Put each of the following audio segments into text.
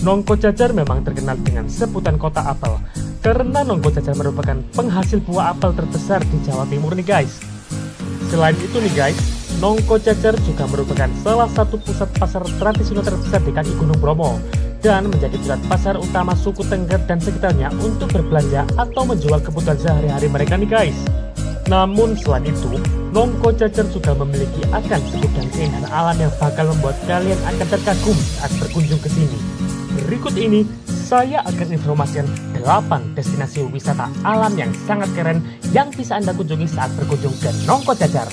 Nongko Jajar memang terkenal dengan sebutan kota apel, karena Nongko Jajar merupakan penghasil buah apel terbesar di Jawa Timur nih guys. Selain itu nih guys, Nongko Jajar juga merupakan salah satu pusat pasar tradisional terbesar di kaki Gunung Bromo, dan menjadi pusat pasar utama suku Tengger dan sekitarnya untuk berbelanja atau menjual kebutuhan sehari-hari mereka nih guys. Namun selain itu, Nongko Jajar juga memiliki akan segudang keindahan alam yang bakal membuat kalian akan terkagum saat berkunjung ke sini. Berikut ini saya akan informasikan 8 destinasi wisata alam yang sangat keren yang bisa Anda kunjungi saat berkunjung ke Nongko Jajar.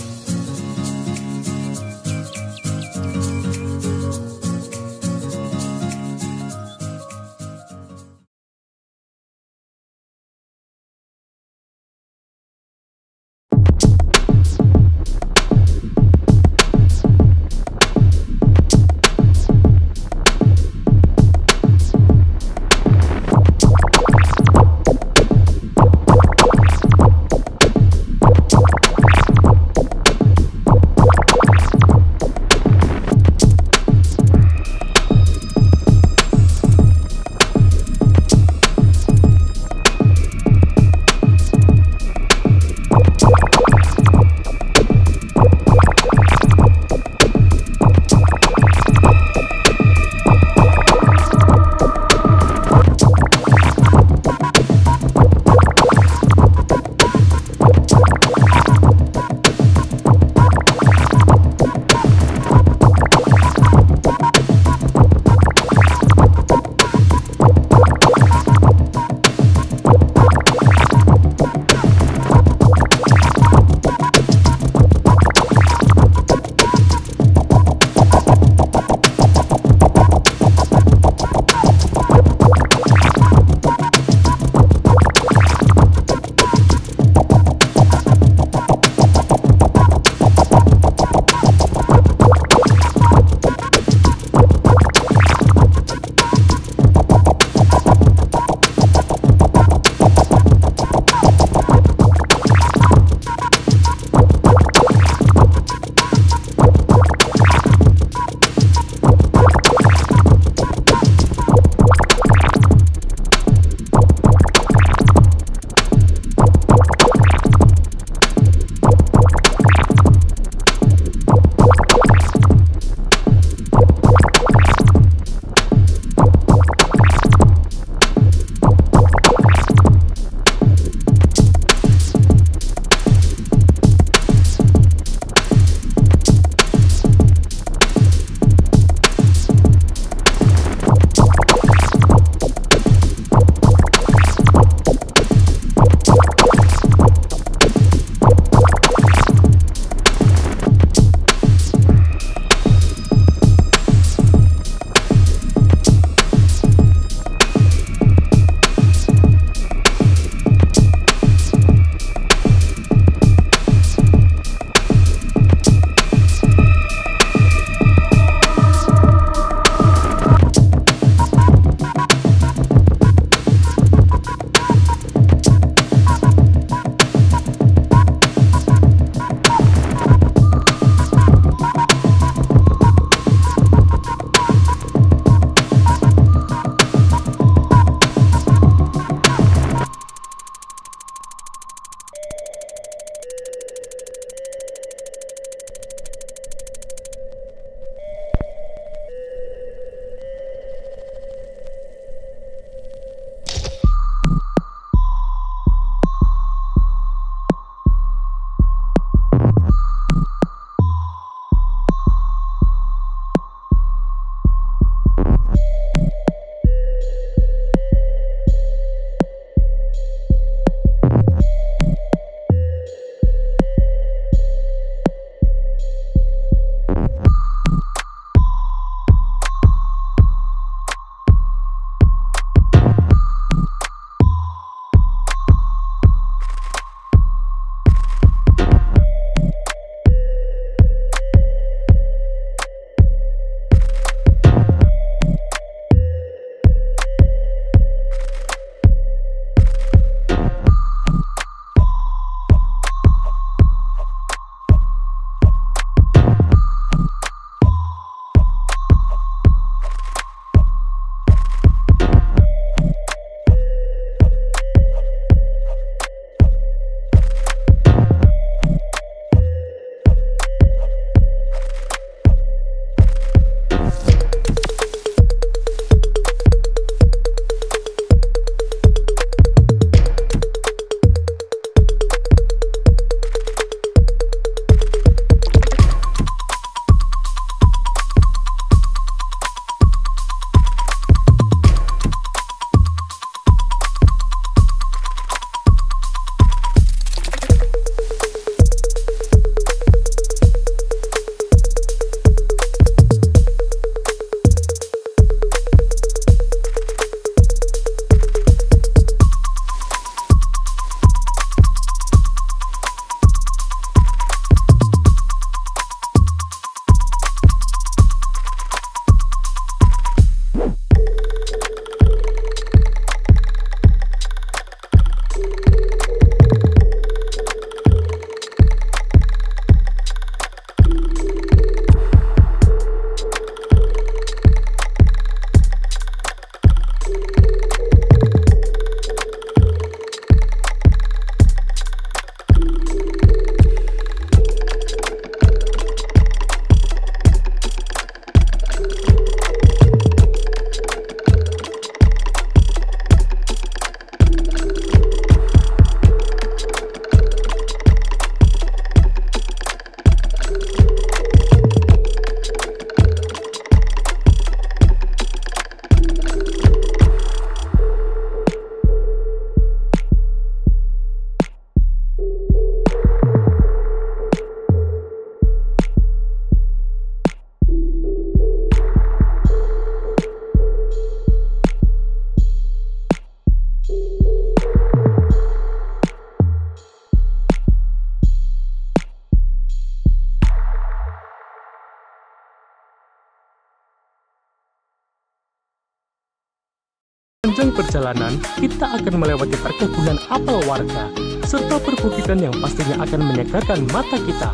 Sepanjang perjalanan, kita akan melewati perkebunan apel warga, serta perbukitan yang pastinya akan menyegarkan mata kita.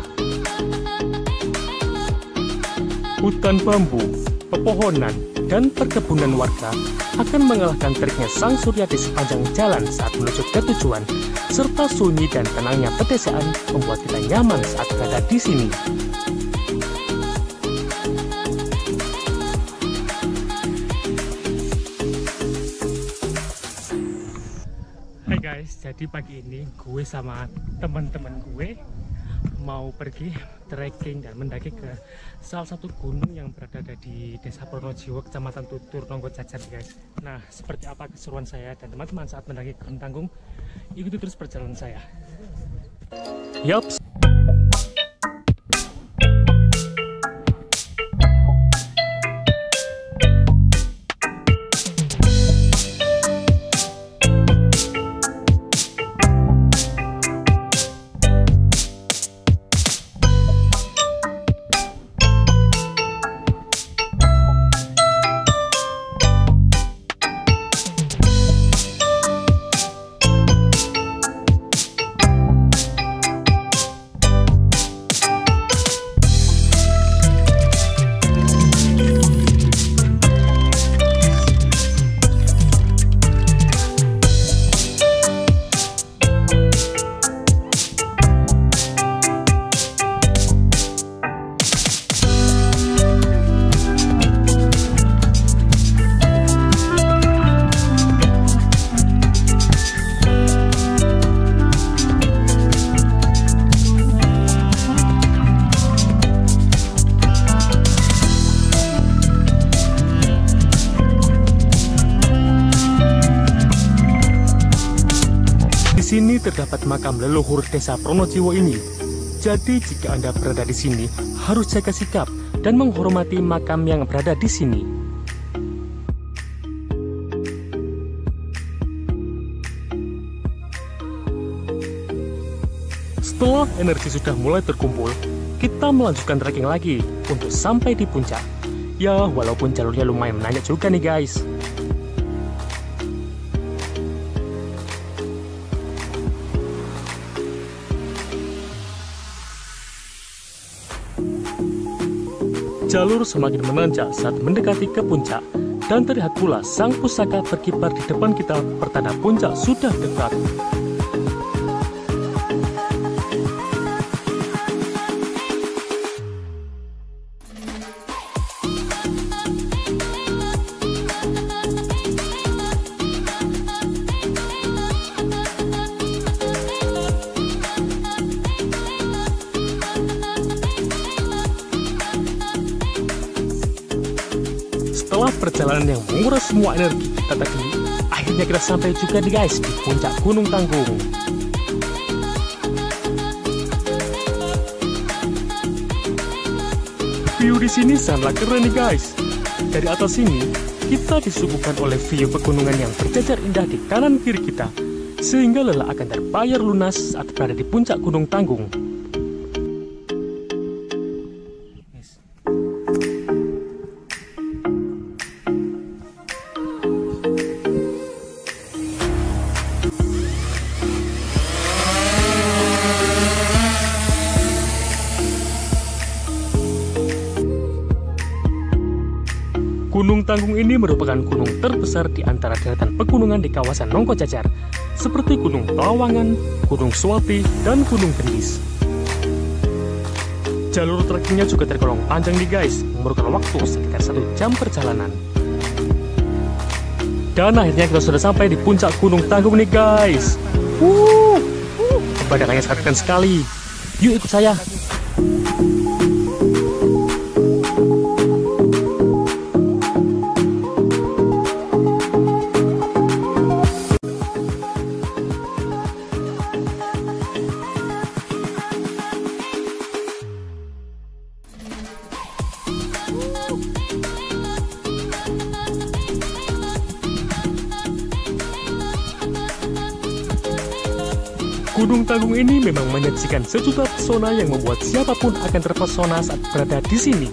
Hutan bambu, pepohonan, dan perkebunan warga akan mengalahkan teriknya sang surya di sepanjang jalan saat menuju ke tujuan, serta sunyi dan tenangnya pedesaan membuat kita nyaman saat berada di sini. Hai guys, jadi pagi ini gue sama teman-teman gue mau pergi trekking dan mendaki ke salah satu gunung yang berada di Desa Pronojiwo, Kecamatan Tutur, Nongkojajar guys. Nah, seperti apa keseruan saya dan teman-teman saat mendaki Gunung Tanggung? Ikuti terus perjalanan saya. Yups. Di sini terdapat makam leluhur Desa Pronojiwo ini. Jadi jika Anda berada di sini, harus jaga sikap dan menghormati makam yang berada di sini. Setelah energi sudah mulai terkumpul, kita melanjutkan trekking lagi untuk sampai di puncak. Ya, walaupun jalurnya lumayan menanjak juga nih guys. Jalur semakin menanjak saat mendekati ke puncak, dan terlihat pula sang pusaka berkibar di depan kita pertanda puncak sudah dekat. Setelah perjalanan yang menguras semua energi kita tadi, akhirnya kita sampai juga nih guys di puncak Gunung Tanggung. View di sini sangatlah keren nih guys. Dari atas sini kita disuguhkan oleh view pegunungan yang berjajar indah di kanan kiri kita, sehingga lelah akan terbayar lunas saat berada di puncak Gunung Tanggung. Gunung Tanggung ini merupakan gunung terbesar di antara deretan pegunungan di kawasan Nongkojajar, seperti Gunung Tawangan, Gunung Suwapi, dan Gunung Gendis. Jalur trekkingnya juga tergolong panjang nih guys, memerlukan waktu sekitar 1 jam perjalanan. Dan akhirnya kita sudah sampai di puncak Gunung Tanggung nih guys. Pemandangannya sangat keren sekali. Yuk ikut saya. Gunung Tanggung ini memang menyajikan sejuta pesona yang membuat siapapun akan terpesona saat berada di sini.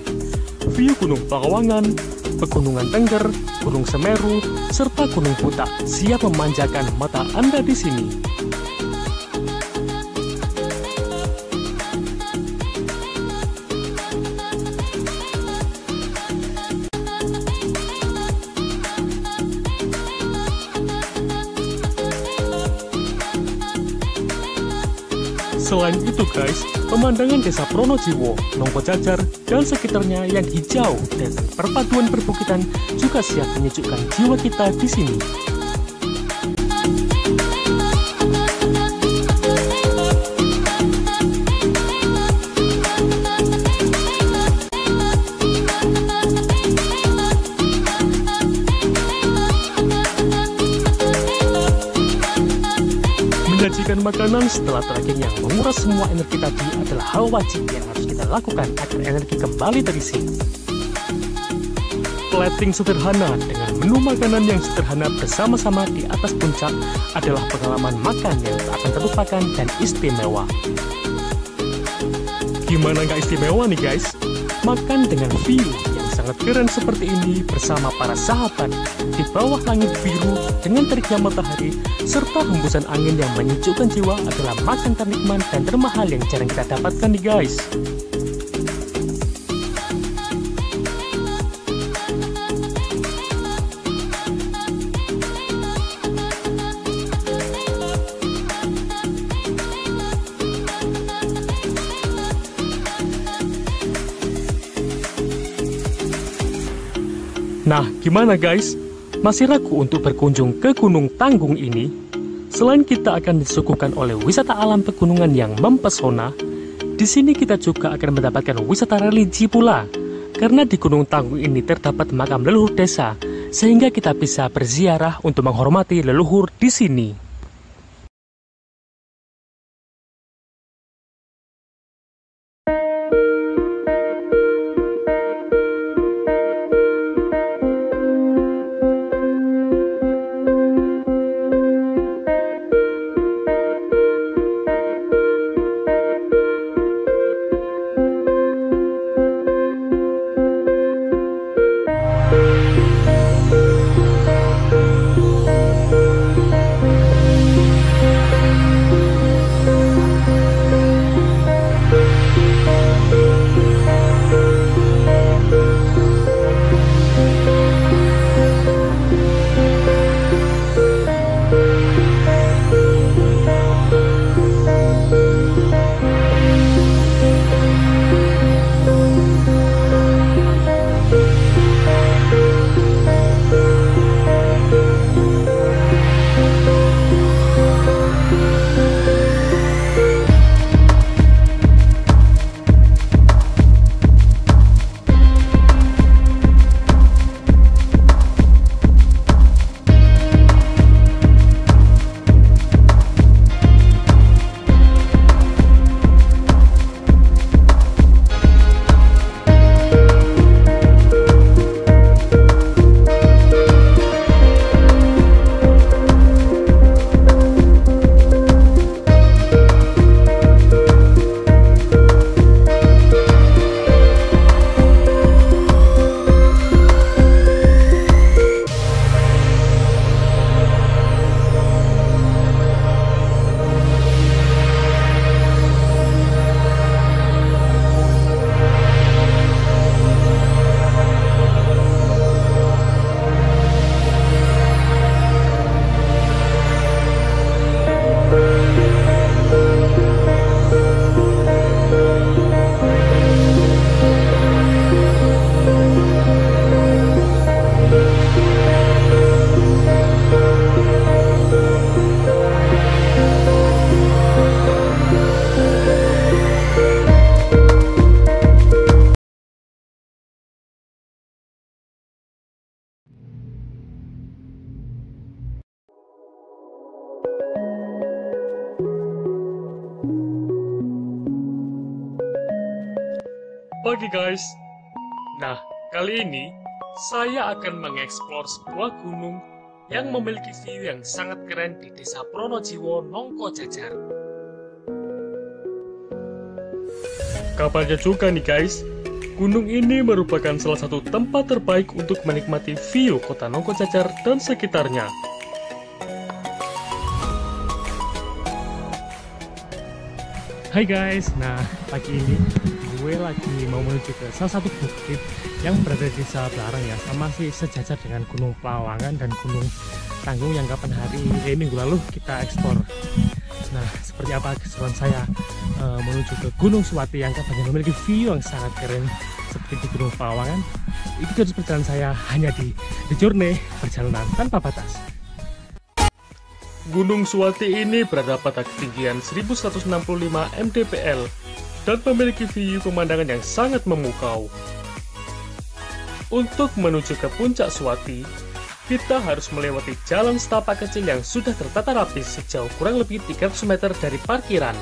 View Gunung Tawangan, Pegunungan Tengger, Gunung Semeru, serta Gunung Butak siap memanjakan mata Anda di sini. Selain itu guys, pemandangan desa Pronojiwo, Nongkojajar, dan sekitarnya yang hijau dan perpaduan perbukitan juga siap menyejukkan jiwa kita di sini. Menyajikan makanan setelah trekking yang menguras semua energi tadi adalah hal wajib yang harus kita lakukan agar energi kembali terisi. Plating sederhana dengan menu makanan yang sederhana bersama-sama di atas puncak adalah pengalaman makan yang tak akan terlupakan dan istimewa. Gimana nggak istimewa nih guys? Makan dengan view yang sangat keren seperti ini bersama para sahabat di bawah langit biru dengan teriknya matahari serta hembusan angin yang menyejukkan jiwa adalah makan ternikmat dan termahal yang jarang kita dapatkan nih guys. Nah, gimana guys? Masih ragu untuk berkunjung ke Gunung Tanggung ini? Selain kita akan disuguhkan oleh wisata alam pegunungan yang mempesona, di sini kita juga akan mendapatkan wisata religi pula. Karena di Gunung Tanggung ini terdapat makam leluhur desa, sehingga kita bisa berziarah untuk menghormati leluhur di sini. Pagi guys. Nah, kali ini saya akan mengeksplor sebuah gunung yang memiliki view yang sangat keren di desa Pronojiwo, Nongkojajar. Kabarnya juga nih guys, Gunung ini merupakan salah satu tempat terbaik untuk menikmati view kota Nongkocacar dan sekitarnya. Hai guys, nah pagi ini gue lagi mau menuju ke salah satu bukit yang berada di desa Blarang ya, sama sih sejajar dengan Gunung Pelawangan dan Gunung Tanggung yang kapan hari minggu lalu kita eksplor. Nah, seperti apa keseruan saya menuju ke Gunung Suwati yang katanya memiliki view yang sangat keren seperti di Gunung Pelawangan. Itu terus perjalanan saya hanya di journey perjalanan tanpa batas. Gunung Suwati ini berada pada ketinggian 1165 mdpl dan memiliki view pemandangan yang sangat memukau. Untuk menuju ke puncak Suwati, kita harus melewati jalan setapak kecil yang sudah tertata rapi sejauh kurang lebih 300 meter dari parkiran.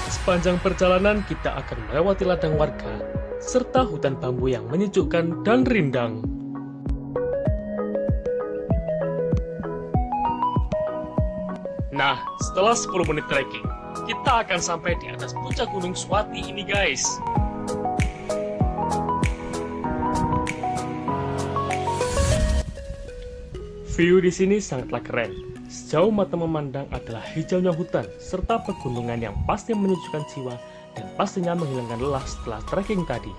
Sepanjang perjalanan kita akan melewati ladang warga, serta hutan bambu yang menyejukkan dan rindang. Nah, setelah 10 menit trekking, kita akan sampai di atas puncak Gunung Suwati ini guys. View di sini sangatlah keren. Sejauh mata memandang adalah hijaunya hutan, serta pegunungan yang pasti menyejukkan jiwa dan pastinya menghilangkan lelah setelah trekking tadi.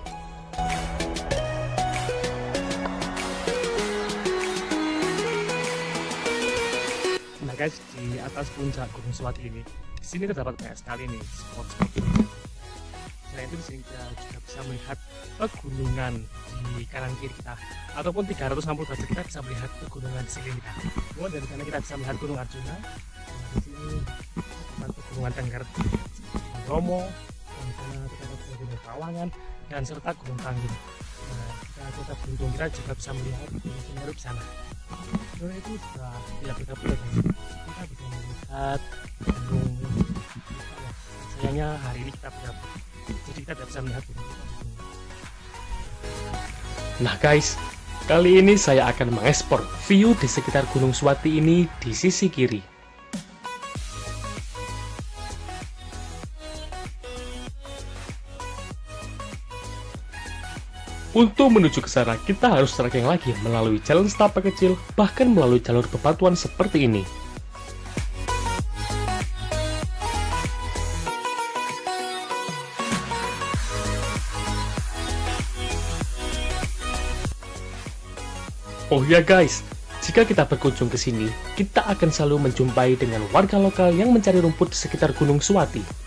Nah guys, di atas puncak Gunung Suwati ini, di sini terdapat banyak sekali nih spot-spot ini. Selain itu di sini kita juga bisa melihat pegunungan di kanan kiri kita, ataupun 360 derajat kita bisa melihat pegunungan di sini kita. Kemudian dari sana kita bisa melihat Gunung Arjuna, di sini pegunungan Tengger, Bromo, di sana terdapat Gunung Pelawangan, dan serta Gunung Tanggung. Nah, kita beruntung kita juga bisa melihat Gunung Semeru di sana. Karena itu sudah tidak bergabung, kita bisa melihat gunung. Sayangnya hari ini kita bergabung, jadi kita tidak bisa melihat gunung. Nah guys, kali ini saya akan mengekspor view di sekitar Gunung Suwati ini di sisi kiri. Untuk menuju ke sana, kita harus trekking lagi melalui jalan setapak kecil, bahkan melalui jalur bebatuan seperti ini. Oh ya guys, jika kita berkunjung ke sini, kita akan selalu menjumpai dengan warga lokal yang mencari rumput di sekitar Gunung Suwati.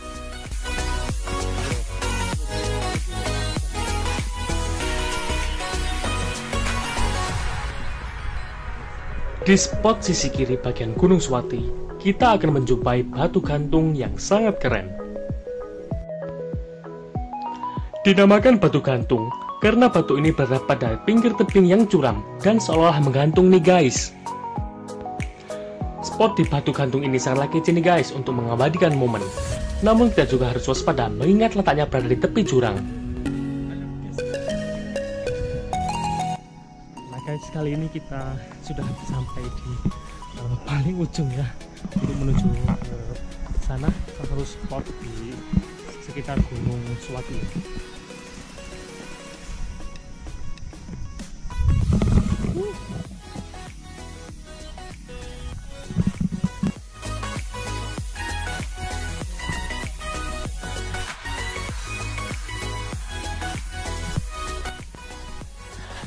Di spot sisi kiri bagian Gunung Suwati, kita akan menjumpai batu gantung yang sangat keren. Dinamakan batu gantung karena batu ini berada pada pinggir tebing yang curam dan seolah menggantung nih guys. Spot di batu gantung ini sangatlah kece nih guys untuk mengabadikan momen. Namun kita juga harus waspada mengingat letaknya berada di tepi jurang. Nah guys, kali ini kita sudah sampai di paling ujung ya, untuk menuju ke sana, salah satu spot di sekitar Gunung Suwati.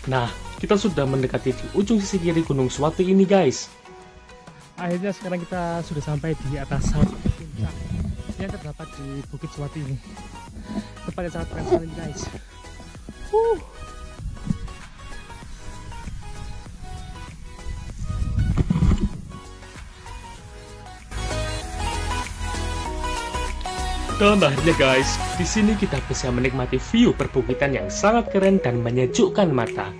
Nah, kita sudah mendekati di ujung sisi kiri Gunung Suwati ini guys. Akhirnya sekarang kita sudah sampai di atas salah satu puncak yang terdapat di Bukit Suwati ini. Tempatnya sangat keren sekali guys. Dan akhirnya guys, di sini kita bisa menikmati view perbukitan yang sangat keren dan menyejukkan mata.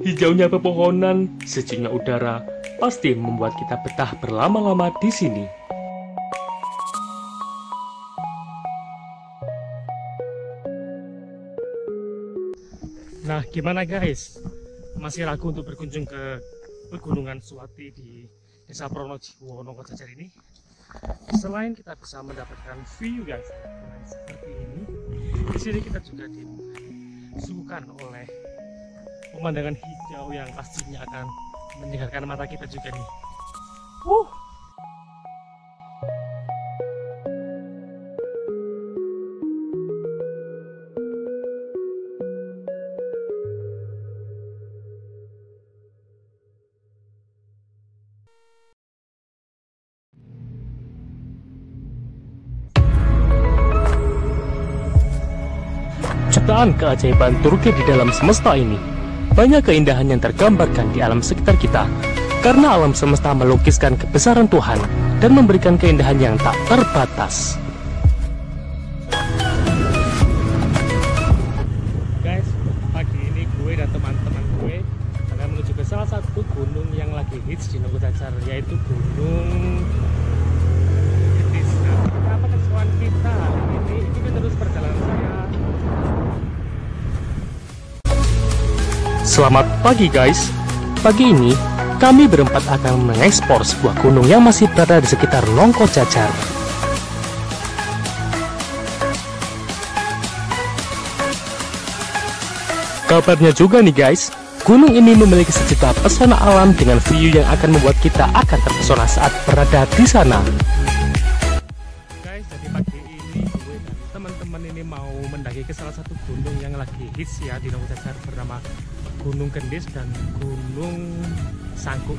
Hijaunya pepohonan, sejuknya udara, pasti membuat kita betah berlama-lama di sini. Nah, gimana guys? Masih ragu untuk berkunjung ke Pegunungan Suwati di Desa Pronojiwo, Nongkocacar ini? Selain kita bisa mendapatkan view yang seperti ini. Di sini kita juga disuguhkan oleh pemandangan hijau yang pastinya akan menyegarkan mata kita juga nih. Ciptaan keajaiban Turki di dalam semesta ini. Banyak keindahan yang tergambarkan di alam sekitar kita, karena alam semesta melukiskan kebesaran Tuhan dan memberikan keindahan yang tak terbatas. Guys, pagi ini gue dan teman-teman gue akan menuju ke salah satu gunung yang lagi hits di Nongkocacar, yaitu Gunung Getis. Nah, apa keseruan kita ini? Ikuti terus perjalanan saya. Selamat pagi guys. Pagi ini kami berempat akan mengeksplor sebuah gunung yang masih berada di sekitar Nongkocacar. Kabarnya juga nih guys, gunung ini memiliki sejuta pesona alam dengan view yang akan membuat kita akan terpesona saat berada di sana. Guys, jadi pagi ini gue dan teman-teman ini mau mendaki ke salah satu gunung yang lagi hits ya di Nongkocacar, bernama Gunung Gendis dan Gunung Sangku.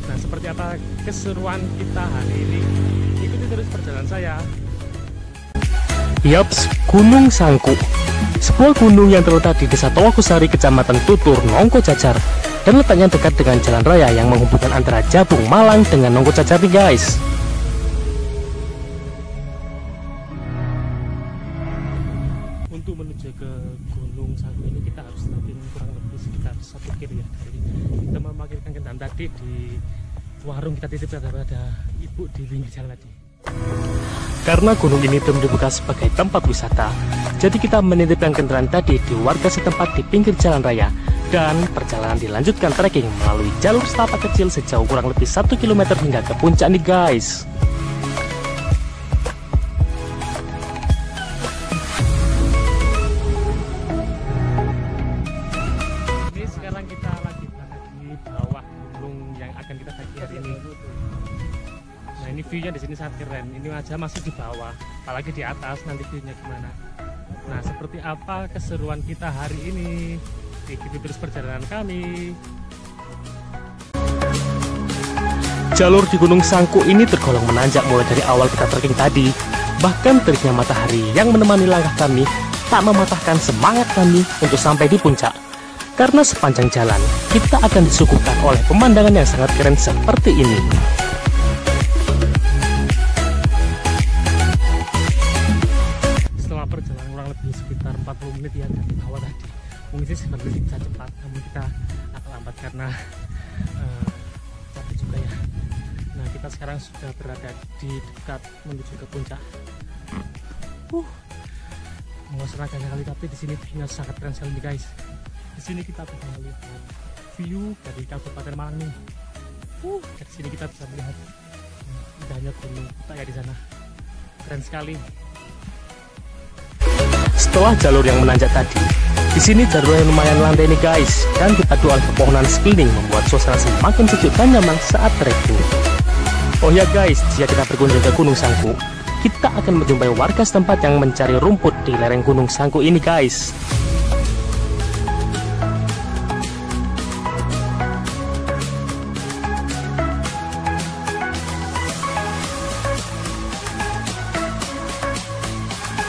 Nah, seperti apa keseruan kita hari ini? Ikuti terus perjalanan saya. Yaps, Gunung Sangku, sebuah gunung yang terletak di Desa Tolokosari, Kecamatan Tutur, Nongkocacar, dan letaknya dekat dengan jalan raya yang menghubungkan antara Jabung, Malang dengan Nongkocacar nih guys. Untuk menuju ke Gunung Sangku ini kita harus trekking kurang lebih sekitar 1 kilo ya. Dari kita memarkirkan kendaraan tadi di warung kita titip pada ibu di pinggir jalan tadi. Karena gunung ini belum dibuka sebagai tempat wisata, jadi kita menitipkan kendaraan tadi di warga setempat di pinggir jalan raya, dan perjalanan dilanjutkan trekking melalui jalur setapak kecil sejauh kurang lebih 1 km hingga ke puncak nih guys. Ini sekarang kita lagi berada di bawah gunung yang akan kita daki hari ini. Nah, ini view-nya di sini sangat keren. Ini aja masih di bawah, apalagi di atas nanti view-nya gimana. Nah, seperti apa keseruan kita hari ini? Ikuti terus perjalanan kami. Jalur di Gunung Sangku ini tergolong menanjak mulai dari awal kita trekking tadi. Bahkan teriknya matahari yang menemani langkah kami tak mematahkan semangat kami untuk sampai di puncak. Karena sepanjang jalan kita akan disuguhkan oleh pemandangan yang sangat keren seperti ini. Setelah perjalanan kurang lebih sekitar 40 menit ya dari bawah tadi, mungkin sih sebenarnya bisa cepat, namun kita agak lambat karena capek juga ya. Nah, kita sekarang sudah berada di dekat menuju ke puncak. Menguasai tenaga kali, tapi di sini view-nya sangat keren sekali nih guys. Di sini kita bisa melihat view dari Kabupaten Malang nih. Dari sini kita bisa melihat indahnya gunung Kuta ya di sana. Keren sekali. Setelah jalur yang menanjak tadi, di sini jalur yang lumayan landai nih guys, dan dipadu oleh pepohonan sekeliling membuat suasana semakin sejuk dan nyaman saat trekking. Oh ya guys, jika kita berkunjung ke Gunung Sangku, kita akan menjumpai warga setempat yang mencari rumput di lereng Gunung Sangku ini guys.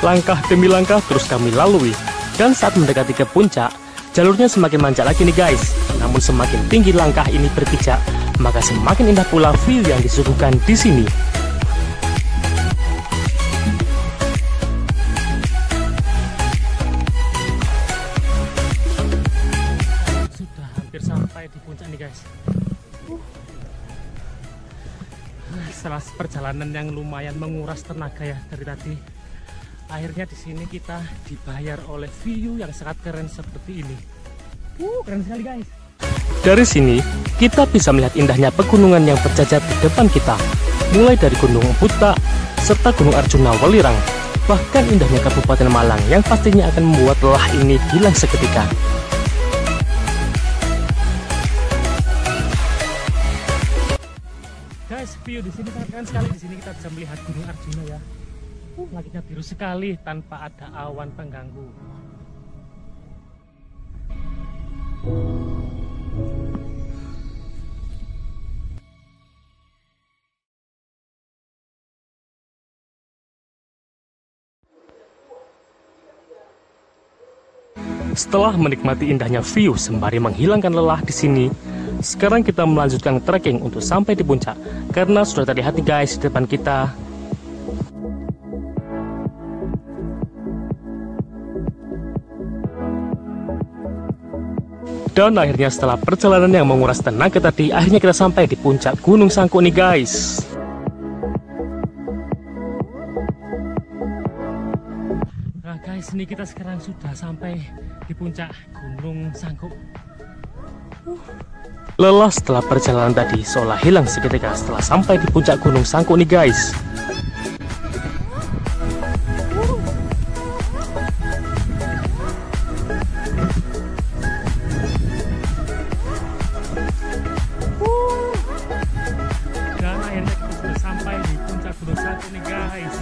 Langkah demi langkah terus kami lalui, dan saat mendekati ke puncak, jalurnya semakin manjak lagi nih guys. Namun semakin tinggi langkah ini berpijak, maka semakin indah pula view yang disuguhkan di sini. Sudah hampir sampai di puncak nih guys. Setelah perjalanan yang lumayan menguras tenaga ya dari tadi, akhirnya di sini kita dibayar oleh view yang sangat keren seperti ini. Keren sekali guys. Dari sini kita bisa melihat indahnya pegunungan yang berjajar di depan kita, mulai dari Gunung Buta serta Gunung Arjuna Welirang. bahkan indahnya Kabupaten Malang yang pastinya akan membuat lelah ini hilang seketika. Guys, view di sini sangat keren sekali. Di sini kita bisa melihat Gunung Arjuna ya. Langitnya biru sekali tanpa ada awan pengganggu. Setelah menikmati indahnya view sembari menghilangkan lelah di sini, sekarang kita melanjutkan trekking untuk sampai di puncak. Karena sudah terlihat nih guys di depan kita. Dan akhirnya setelah perjalanan yang menguras tenaga tadi, akhirnya kita sampai di puncak Gunung Sangkuk nih guys. Nah guys, ini kita sekarang sudah sampai di puncak Gunung Sangkuk. Lelah setelah perjalanan tadi seolah hilang seketika setelah sampai di puncak Gunung Sangkuk nih guys. Dan akhirnya kita sudah sampai di puncak Gunung Sangkuk nih guys.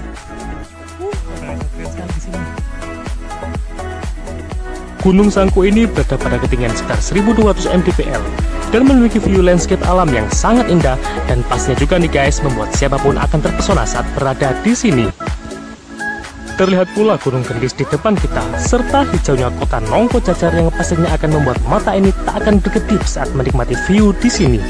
Keren sekali di sini. Gunung Sangkuk ini berada pada ketinggian sekitar 1200 mdpl dan memiliki view landscape alam yang sangat indah, dan pastinya juga nih guys membuat siapapun akan terpesona saat berada di sini. Terlihat pula Gunung Gendis di depan kita, serta hijaunya kota Nongko Jajar yang pastinya akan membuat mata ini tak akan berkedip saat menikmati view di sini.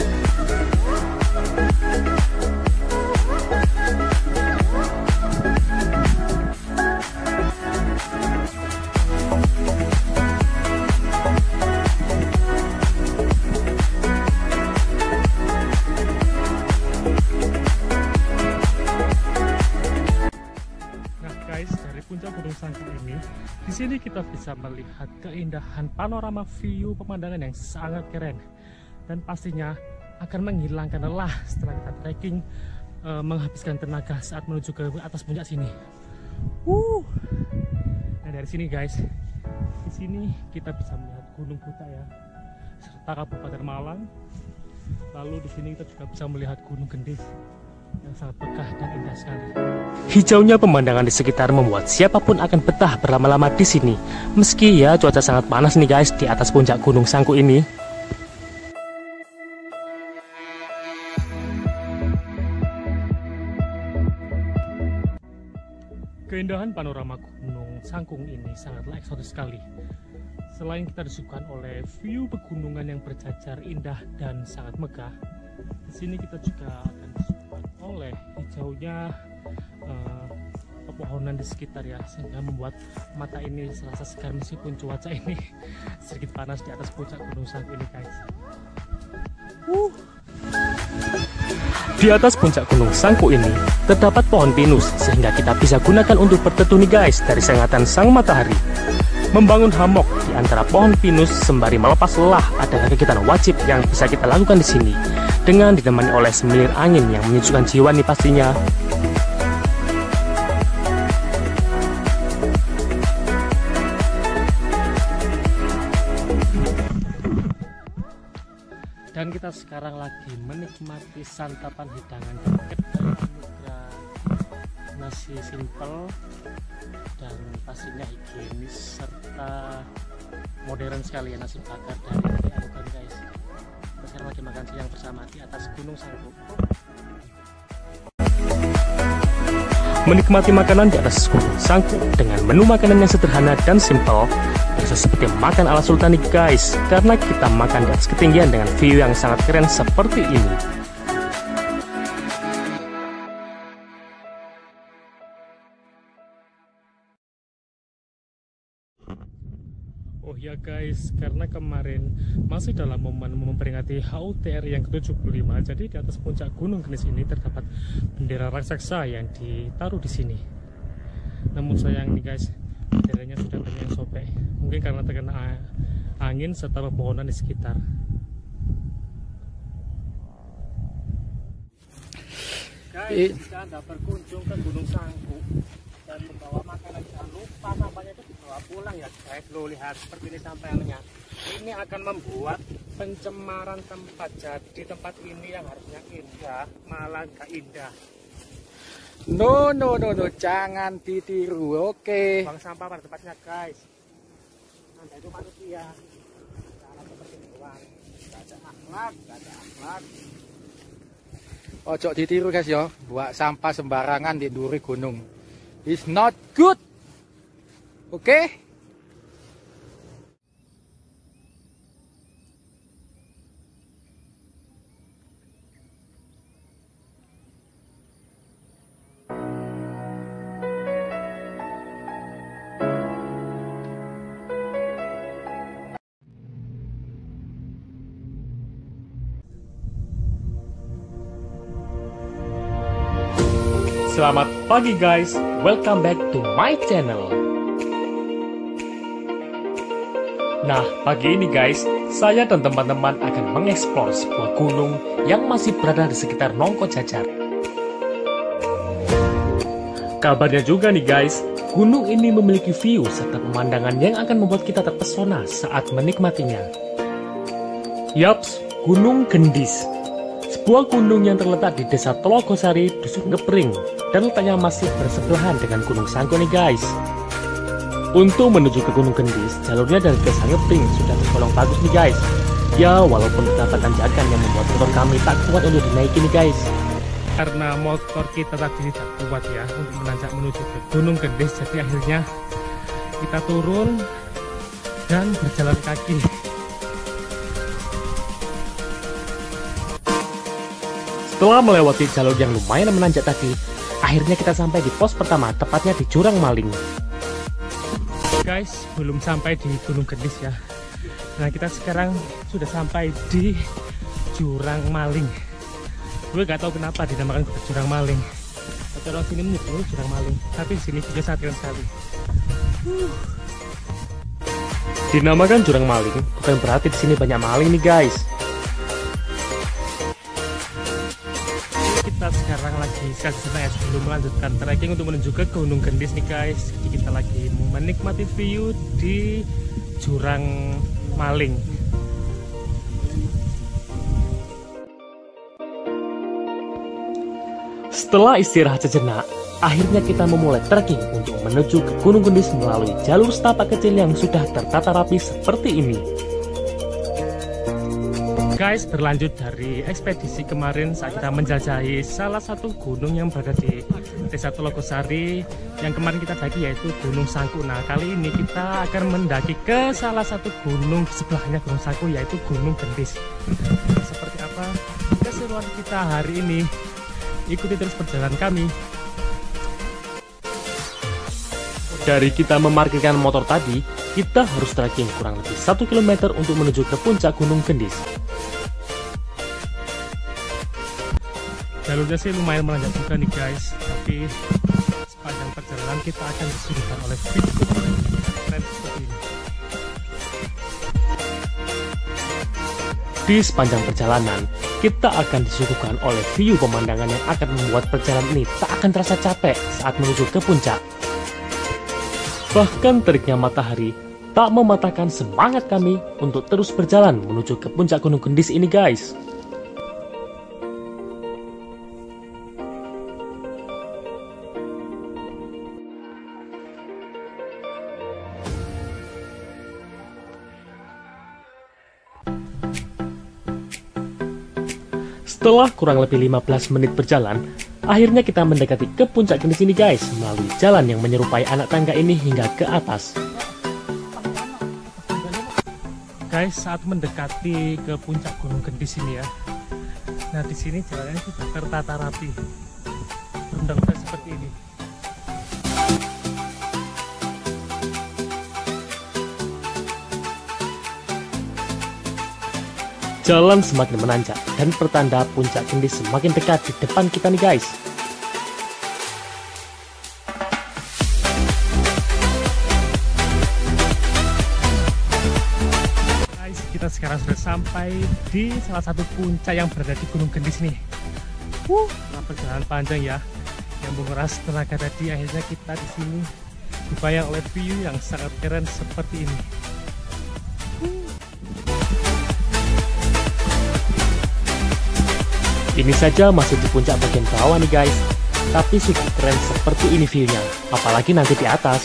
Puncak Gunung Sangkuk ini, di sini kita bisa melihat keindahan panorama view pemandangan yang sangat keren, dan pastinya akan menghilangkan lelah setelah kita trekking, menghabiskan tenaga saat menuju ke atas puncak sini. Nah dari sini guys, di sini kita bisa melihat Gunung Buta ya, serta Kabupaten Malang. Lalu di sini kita juga bisa melihat Gunung Gendis yang sangat megah dan indah sekali. Hijaunya pemandangan di sekitar membuat siapapun akan betah berlama-lama di sini. Meski ya cuaca sangat panas nih guys di atas puncak Gunung Sangkuk ini. Keindahan panorama Gunung Sangkuk ini sangatlah eksotis sekali. Selain kita disuguhkan oleh view pegunungan yang berjajar indah dan sangat megah, di sini kita juga akan disuguhkan oleh hijaunya pepohonan di sekitar ya, sehingga membuat mata ini serasa segar meskipun cuaca ini sedikit panas di atas puncak Gunung Sangkuk ini guys. Di atas puncak Gunung Sangkuk ini terdapat pohon pinus, sehingga kita bisa gunakan untuk berteduh nih guys dari sengatan sang matahari. Membangun hammock di antara pohon pinus sembari melepas lelah adalah kegiatan wajib yang bisa kita lakukan di sini, dengan ditemani oleh semilir angin yang menyejukkan jiwa nih pastinya. Dan kita sekarang lagi menikmati santapan hidangan kedai Anugrah, nasi simpel dan pastinya higienis serta modern sekali ya, nasi bakar dari kedai Anugrah guys. Kita sekarang lagi makan siang bersama di atas Gunung Sangkuk. Menikmati makanan di atas Gunung Sangkuk dengan menu makanan yang sederhana dan simpel, bisa seperti makan ala sultan nih guys, karena kita makan di atas ketinggian dengan view yang sangat keren seperti ini. Oh ya guys, karena kemarin masih dalam momen memperingati HUT RI yang ke-75, jadi di atas puncak Gunung Gendis ini terdapat bendera raksasa yang ditaruh di sini. Namun sayang nih guys, benderanya sudah banyak yang sobek, mungkin karena terkena angin serta pepohonan di sekitar. Guys, jika Anda berkunjung ke Gunung Sangkuk dan membawa makanan, jangan lupa sampahnya itu dibawa pulang ya guys. Lo lihat seperti ini sampahnya. Ini akan membuat pencemaran tempat. Jadi tempat ini yang harusnya indah malah gak indah. No, jangan ditiru. Oke. Buang sampah pada tempatnya guys. Anda itu manusia. Jangan seperti hewan. Gak ada akhlak, gak ada akhlak. Ojo ditiru guys ya. Buat sampah sembarangan di duri gunung. It's not good. Oke. Selamat pagi guys, welcome back to my channel. Nah, pagi ini guys, saya dan teman-teman akan mengeksplor sebuah gunung yang masih berada di sekitar Nongkojajar. Kabarnya juga nih guys, gunung ini memiliki view serta pemandangan yang akan membuat kita terpesona saat menikmatinya. Yaps, Gunung Gendis. Sebuah gunung yang terletak di Desa Telogosari, Dusun Ngepring, dan letaknya masih bersebelahan dengan Gunung Sangko nih guys. Untuk menuju ke Gunung Gendis, jalurnya dari Desa Ngepring sudah tergolong bagus nih guys. Ya, walaupun terdapat tanjakan yang membuat motor kami tak kuat untuk dinaiki nih guys. Karena motor kita tadi tak kuat ya untuk menanjak menuju ke Gunung Gendis, jadi akhirnya kita turun dan berjalan kaki. Setelah melewati jalur yang lumayan menanjak tadi, akhirnya kita sampai di pos pertama, tepatnya di Jurang Maling. Guys, belum sampai di Gunung Gendis ya. Nah, kita sekarang sudah sampai di Jurang Maling. Gue gak tahu kenapa dinamakan Jurang Maling. Orang sini menyebut Jurang Maling, tapi sini juga sangat keren sekali. Dinamakan Jurang Maling bukan berarti di sini banyak maling nih guys. Kita sekarang lagi ya, sebelum melanjutkan trekking untuk menuju ke Gunung Gendis nih guys. Jadi kita lagi menikmati view di Jurang Maling. Setelah istirahat sejenak, akhirnya kita memulai trekking untuk menuju ke Gunung Gendis melalui jalur setapak kecil yang sudah tertata rapi seperti ini. Guys, berlanjut dari ekspedisi kemarin, saat kita menjelajahi salah satu gunung yang berada di Desa Telogosari yang kemarin kita daki, yaitu Gunung Sangko. Nah, kali ini kita akan mendaki ke salah satu gunung di sebelahnya Gunung Sangko, yaitu Gunung Gendis. Seperti apa keseruan kita hari ini? Ikuti terus perjalanan kami. Dari kita memarkirkan motor tadi, kita harus trekking kurang lebih 1 km untuk menuju ke puncak Gunung Gendis. Jalurnya sih lumayan menanjak juga nih guys, tapi sepanjang perjalanan kita akan disuguhkan oleh view keren seperti ini. Di sepanjang perjalanan, kita akan disuguhkan oleh view pemandangan yang akan membuat perjalanan ini tak akan terasa capek saat menuju ke puncak. Bahkan teriknya matahari tak mematahkan semangat kami untuk terus berjalan menuju ke puncak Gunung Gendis ini guys. Setelah kurang lebih 15 menit berjalan, akhirnya kita mendekati ke puncak Gendis ini guys, melalui jalan yang menyerupai anak tangga ini hingga ke atas. Guys, saat mendekati ke puncak Gunung Gendis ini ya, nah di sini jalannya sudah tertata rapi, berundang-undang seperti ini. Jalan semakin menanjak dan pertanda puncak Gendis semakin dekat di depan kita nih guys. Guys, kita sekarang sudah sampai di salah satu puncak yang berada di Gunung Gendis nih. Perjalanan panjang ya, yang menguras tenaga tadi, akhirnya kita di sini dibayang oleh view yang sangat keren seperti ini. Ini saja masih di puncak bagian bawah nih guys, tapi sudah keren seperti ini view-nya, apalagi nanti di atas.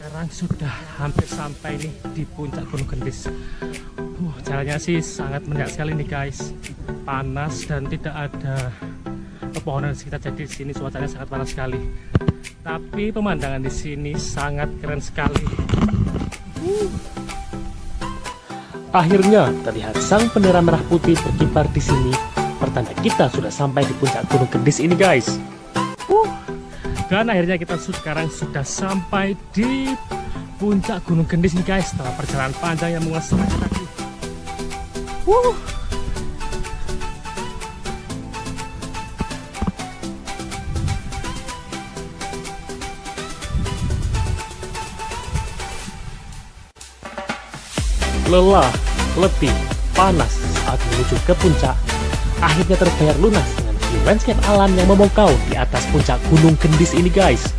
Sekarang sudah hampir sampai nih di puncak Gunung Gendis. Jalannya sih sangat menyenangkan sekali nih guys, panas dan tidak ada pepohonan di sekitar, jadi di sini cuacanya sangat panas sekali. Tapi pemandangan di sini sangat keren sekali. Akhirnya terlihat sang bendera merah putih berkibar di sini, pertanda kita sudah sampai di puncak Gunung Gendis ini guys. Dan akhirnya kita sekarang sudah sampai di puncak Gunung Gendis nih guys, setelah perjalanan panjang yang menguras tenaga tadi. Lelah, letih, panas saat menuju ke puncak akhirnya terbayar lunas dengan view landscape alam yang memukau di atas puncak Gunung Gendis ini guys.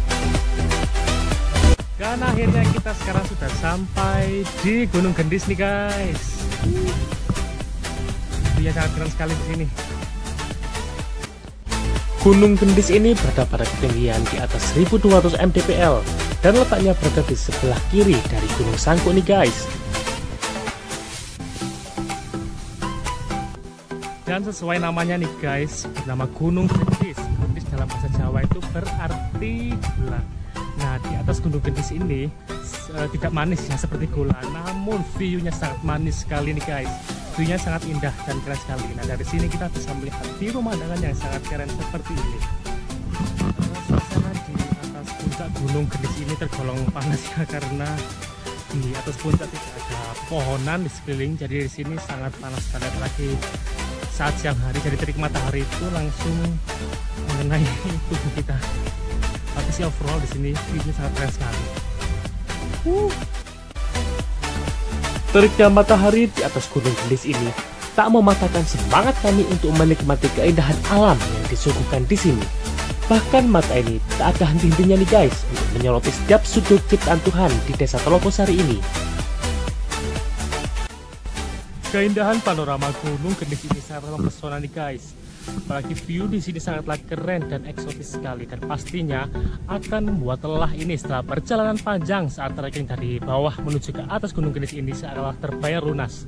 Dan akhirnya kita sekarang sudah sampai di Gunung Gendis nih guys. Dia sangat keren sekali di sini. Gunung Gendis ini berada pada ketinggian di atas 1200 mdpl dan letaknya berada di sebelah kiri dari Gunung Sangkuk nih guys. Dan sesuai namanya nih guys, bernama Gunung Gendis. Gendis dalam bahasa Jawa itu berarti gula. Nah, di atas Gunung Gendis ini tidak manis ya seperti gula, namun view-nya sangat manis sekali nih guys. View-nya sangat indah dan keren sekali. Nah, dari sini kita bisa melihat view pemandangan yang sangat keren seperti ini. Suasana di atas puncak Gunung Gendis ini tergolong panas ya, karena di atas puncak tidak ada pohonan di sekeliling, jadi di sini sangat panas sekali, lagi saat siang hari, jadi terik matahari itu langsung mengenai tubuh kita. Tapi sih overall di sini view-nya sangat keren sekali. Teriknya matahari di atas Gunung Gendis ini tak mematahkan semangat kami untuk menikmati keindahan alam yang disuguhkan di sini. Bahkan mata ini tak ada henti-hentinya nih guys untuk menyoroti setiap sudut ciptaan Tuhan di Desa Telogosari ini. Keindahan panorama Gunung Gendis ini sangat mempesona nih guys. Apalagi view di sini sangatlah keren dan eksotis sekali, dan pastinya akan membuat lelah ini setelah perjalanan panjang saat trekking dari bawah menuju ke atas Gunung Gendis ini seolah terbayar lunas.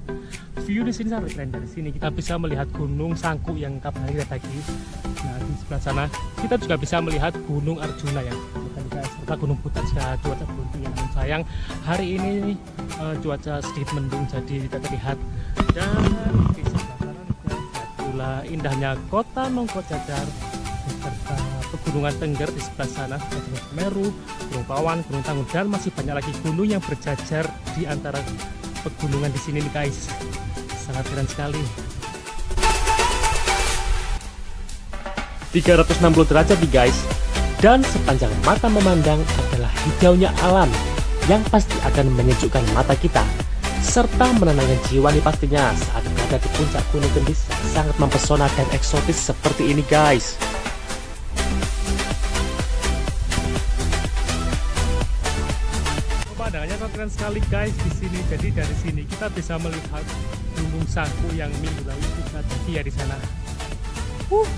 View di sini sangat keren. Dari sini kita bisa melihat Gunung Sangkuk yang kabarnya tadi. Nah, di sebelah sana kita juga bisa melihat Gunung Arjuna yang serta Gunung Putat jika cuaca beruntung ya. Namun sayang hari ini cuaca sedikit mendung jadi tidak terlihat. Dan di sebelah sana pula indahnya kota Nongkojajar serta pegunungan Tengger di sebelah sana, Gunung Semeru, Gunung Pawan, Gunung Tanggung, dan masih banyak lagi gunung yang berjajar di antara pegunungan di sini nih guys. Sangat keren sekali. 360 derajat nih guys, dan sepanjang mata memandang adalah hijaunya alam yang pasti akan menyejukkan mata kita serta menenangkan jiwa nih pastinya saat berada di puncak Gunung Gendis yang sangat mempesona dan eksotis seperti ini guys. Pemandangannya sangat keren sekali guys di sini. Jadi dari sini kita bisa melihat Gunung Sangkuk yang minggu lalu kita pergi ya di sana.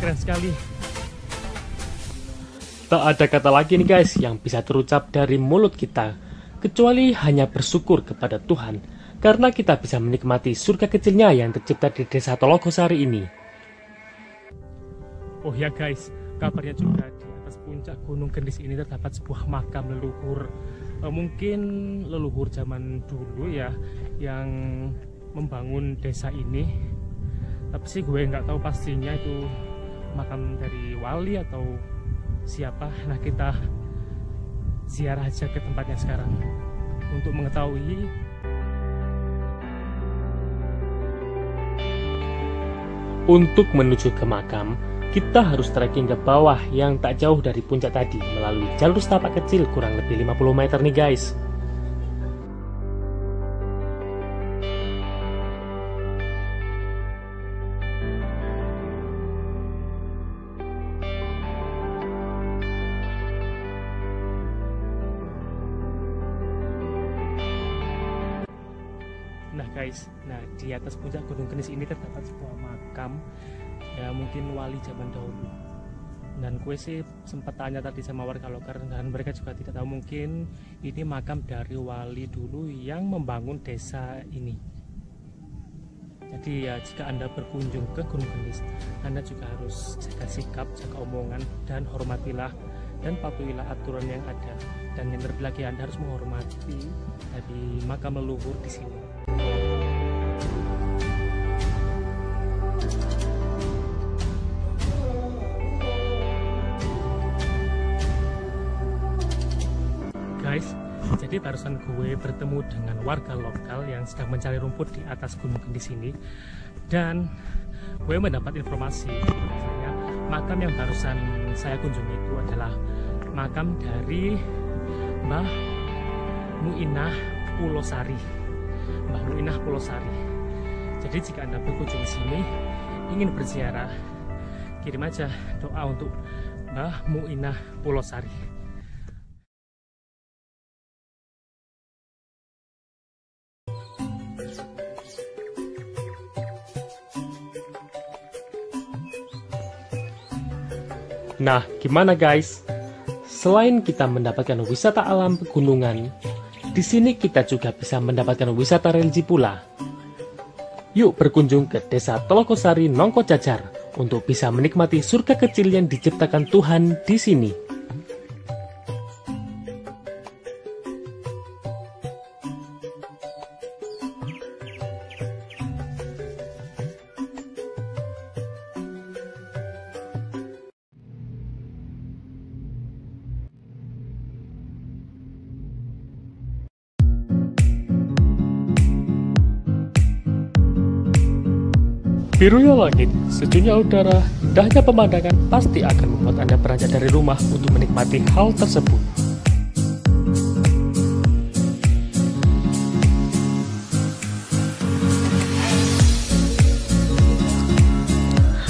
Keren sekali. Tak ada kata lagi nih guys yang bisa terucap dari mulut kita kecuali hanya bersyukur kepada Tuhan karena kita bisa menikmati surga kecilnya yang tercipta di Desa Telogosari ini. Oh ya guys, kabarnya juga di atas puncak Gunung Gendis ini terdapat sebuah makam leluhur. Mungkin leluhur zaman dulu ya yang membangun desa ini. Tapi sih gue nggak tahu pastinya itu makam dari wali atau siapa. Nah, kita ziarah aja ke tempatnya sekarang untuk mengetahui. Untuk menuju ke makam, kita harus trekking ke bawah yang tak jauh dari puncak tadi melalui jalur setapak kecil kurang lebih 50 meter nih guys. Nah guys, di atas puncak Gunung Kenis ini terdapat sebuah makam, ya mungkin wali zaman dahulu. Dan gue sih sempat tanya tadi sama warga lokal dan mereka juga tidak tahu, mungkin ini makam dari wali dulu yang membangun desa ini. Jadi ya jika Anda berkunjung ke Gunung Kenis, Anda juga harus jaga sikap, jaga omongan, dan hormatilah dan patuhilah aturan yang ada. Dan yang terlebih lagi Anda harus menghormati dari makam leluhur di sini. Guys, jadi barusan gue bertemu dengan warga lokal yang sedang mencari rumput di atas Gunung Kenis ini, dan gue mendapat informasi bahwasanya makam yang barusan saya kunjungi itu adalah makam dari Mbah Muinah Pulosari. Mbah Muinah Pulosari. Jadi jika Anda berkunjung di sini ingin berziarah, kirim aja doa untuk Mbah Muinah Pulosari. Nah, gimana guys? Selain kita mendapatkan wisata alam pegunungan, di sini kita juga bisa mendapatkan wisata religi pula. Yuk berkunjung ke Desa Telokosari Nongkojajar untuk bisa menikmati surga kecil yang diciptakan Tuhan di sini. Birunya langit, sejuknya udara, indahnya pemandangan pasti akan membuat Anda beranjak dari rumah untuk menikmati hal tersebut.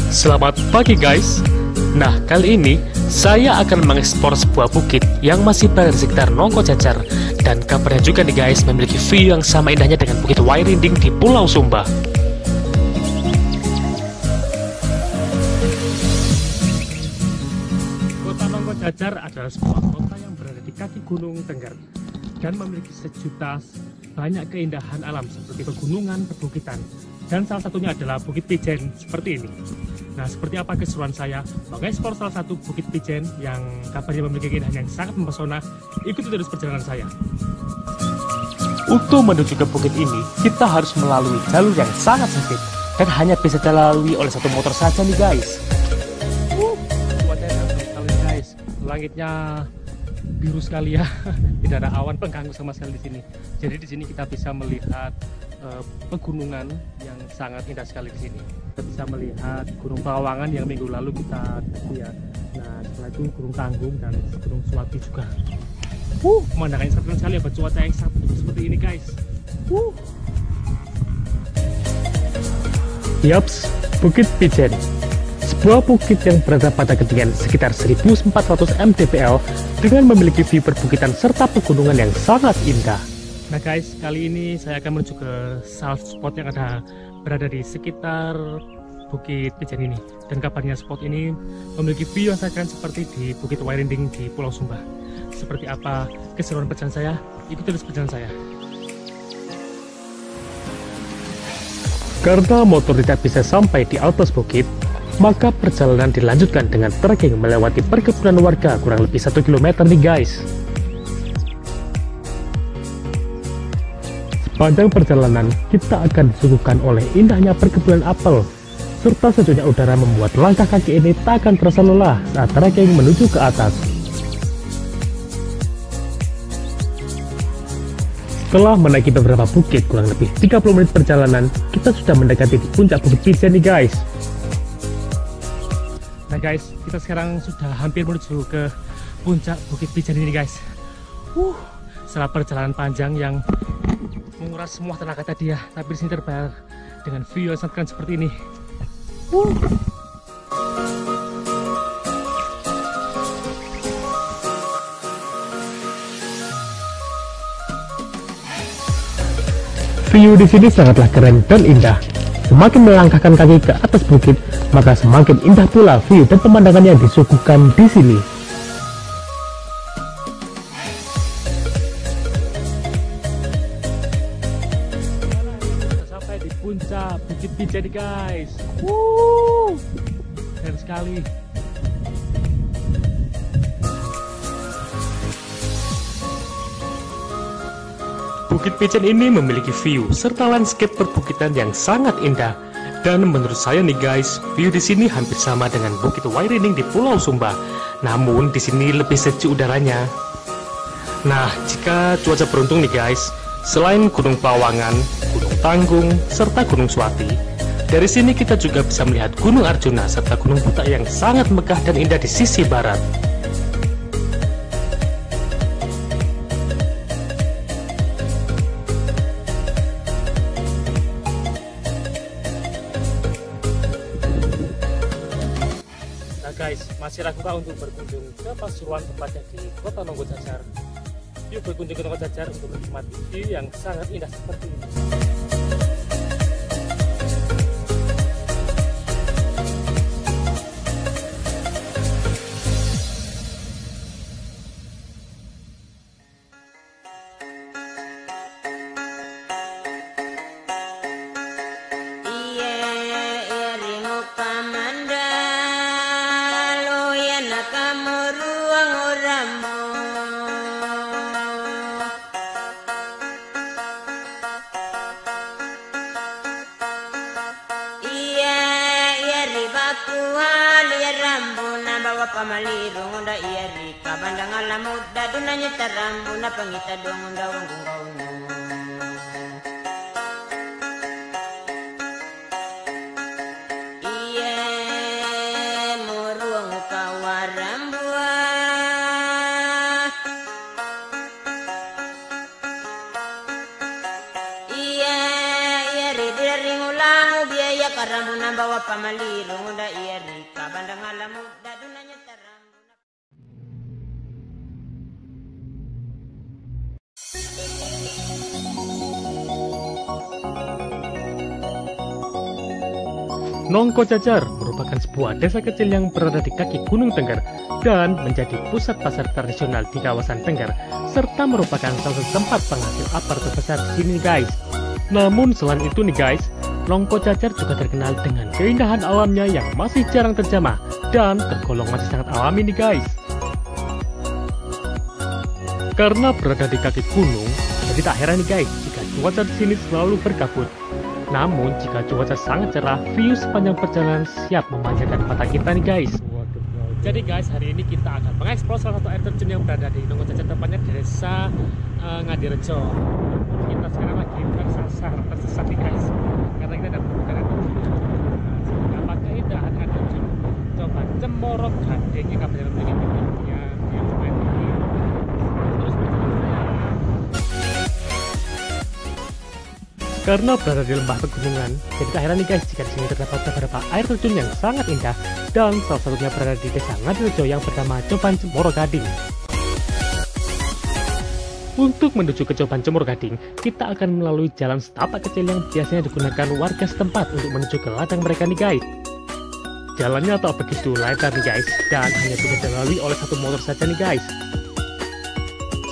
Selamat pagi guys. Nah, kali ini saya akan mengeksplor sebuah bukit yang masih berada di sekitar Nongkojajar, dan kabarnya juga nih guys memiliki view yang sama indahnya dengan Bukit Wairinding di Pulau Sumba. Nongkojajar adalah sebuah kota yang berada di kaki Gunung Tengger dan memiliki sejuta banyak keindahan alam seperti pegunungan, perbukitan, dan salah satunya adalah Bukit Pijen seperti ini. Nah, seperti apa keseruan saya mengeksplor salah satu Bukit Pijen yang kabarnya memiliki keindahan yang sangat mempesona? Ikuti terus perjalanan saya. Untuk menuju ke bukit ini, kita harus melalui jalur yang sangat sempit dan hanya bisa dilalui oleh satu motor saja nih guys. Langitnya biru sekali ya, tidak ada awan pengganggu sama sekali di sini. Jadi di sini kita bisa melihat pegunungan yang sangat indah sekali di sini. Kita bisa melihat Gunung Pawawangan yang minggu lalu kita lihat. Nah, setelah itu Gunung Tanggung dan Gunung Suwati juga. Pemandangannya sangat keren sekali ya, cuaca yang sangat seperti ini guys. Yaps, Bukit Pijen. Sebuah bukit yang berada pada ketinggian sekitar 1400 mdpl dengan memiliki view perbukitan serta pegunungan yang sangat indah. Nah guys, kali ini saya akan menuju ke salah satu spot yang berada di sekitar Bukit Pijen ini. Dan kabarnya spot ini memiliki view yang sangat keren seperti di Bukit Wairinding di Pulau Sumba. Seperti apa keseruan perjalanan saya? Ikuti terus perjalanan saya. Karena motor tidak bisa sampai di atas bukit, maka perjalanan dilanjutkan dengan trekking melewati perkebunan warga kurang lebih 1 km nih guys. Sepanjang perjalanan kita akan disuguhkan oleh indahnya perkebunan apel, serta sejuknya udara membuat langkah kaki ini tak akan terasa lelah saat trekking menuju ke atas. Setelah menaiki beberapa bukit kurang lebih 30 menit perjalanan, kita sudah mendekati di puncak Bukit Pijen nih guys. Nah guys, kita sekarang sudah hampir menuju ke puncak Bukit Pijen ini guys. Setelah perjalanan panjang yang menguras semua tenaga tadi ya, tapi di sini terbayar dengan view yang sangat keren seperti ini. View di sini sangatlah keren dan indah. Semakin melangkahkan kaki ke atas bukit, maka semakin indah pula view dan pemandangan yang disuguhkan di sini. Sampai di puncak Bukit Pijen guys. Keren sekali. Bukit Pijen ini memiliki view serta landscape perbukitan yang sangat indah. Dan menurut saya nih guys, view di sini hampir sama dengan Bukit Wairining di Pulau Sumba. Namun di sini lebih sejuk udaranya. Nah, jika cuaca beruntung nih guys, selain Gunung Pawangan, Gunung Tanggung, serta Gunung Suwati, dari sini kita juga bisa melihat Gunung Arjuna serta Gunung Butak yang sangat megah dan indah di sisi barat. Guys, masih ragu untuk berkunjung ke Pasuruan tepatnya di Kota Nongkojajar. Yuk berkunjung ke Nongkojajar untuk menikmati view yang sangat indah seperti ini. Pamalirong unda iari kabandang alamud dadunanya tarambu na pangita dong unda unggung gaunu iye moruang kawarambua iye iari diring ulangu biaya karambu na bawa pamalirong unda iari kabandang alamud dadunanya Nongkojajar merupakan sebuah desa kecil yang berada di kaki Gunung Tengger dan menjadi pusat pasar tradisional di kawasan Tengger, serta merupakan salah satu tempat penghasil apar terbesar di sini guys. Namun selain itu nih guys, Nongkojajar juga terkenal dengan keindahan alamnya yang masih jarang terjamah dan tergolong masih sangat alami nih guys. Karena berada di kaki gunung, jadi tak heran nih guys jika cuaca di sini selalu berkabut. Namun jika cuaca sangat cerah, view sepanjang perjalanan siap memanjakan mata kita nih guys. Jadi guys, hari ini kita akan mengeksplor salah satu air terjun yang berada di Nongkojajar, tepatnya di desa Ngadirejo. Kita sekarang lagi tersesat nih guys, karena kita dapat air terjun. Apakah keindahan air terjun? Coba Cemoro Gading yang kabarnya ini yang lumayan tinggi. Terus karena berada di lembah pegunungan, jadi tak heran nih guys jika di sini terdapat beberapa air terjun yang sangat indah dan salah satunya berada di desa Ngadirejo yang bernama Coban Cemoro Gading. Untuk menuju ke Coban Cemoro Gading, kita akan melalui jalan setapak kecil yang biasanya digunakan warga setempat untuk menuju ke ladang mereka nih guys. Jalannya tak begitu lebar nih guys, dan hanya bisa dilalui oleh satu motor saja nih guys.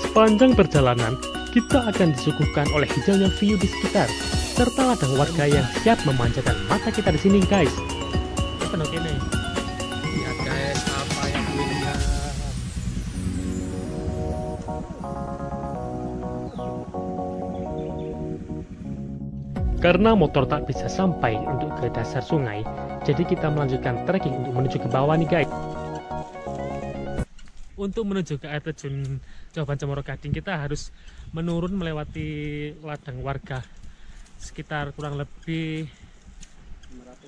Sepanjang perjalanan, kita akan disuguhkan oleh hijaunya view di sekitar, serta ladang warga yang siap memanjakan mata kita di sini guys. Apa oke nih? Lihat guys, apa yang indah. Karena motor tak bisa sampai untuk ke dasar sungai, jadi kita melanjutkan trekking untuk menuju ke bawah nih guys. Untuk menuju ke air terjun Coban Cemoro Gading, kita harus menurun melewati ladang warga sekitar kurang lebih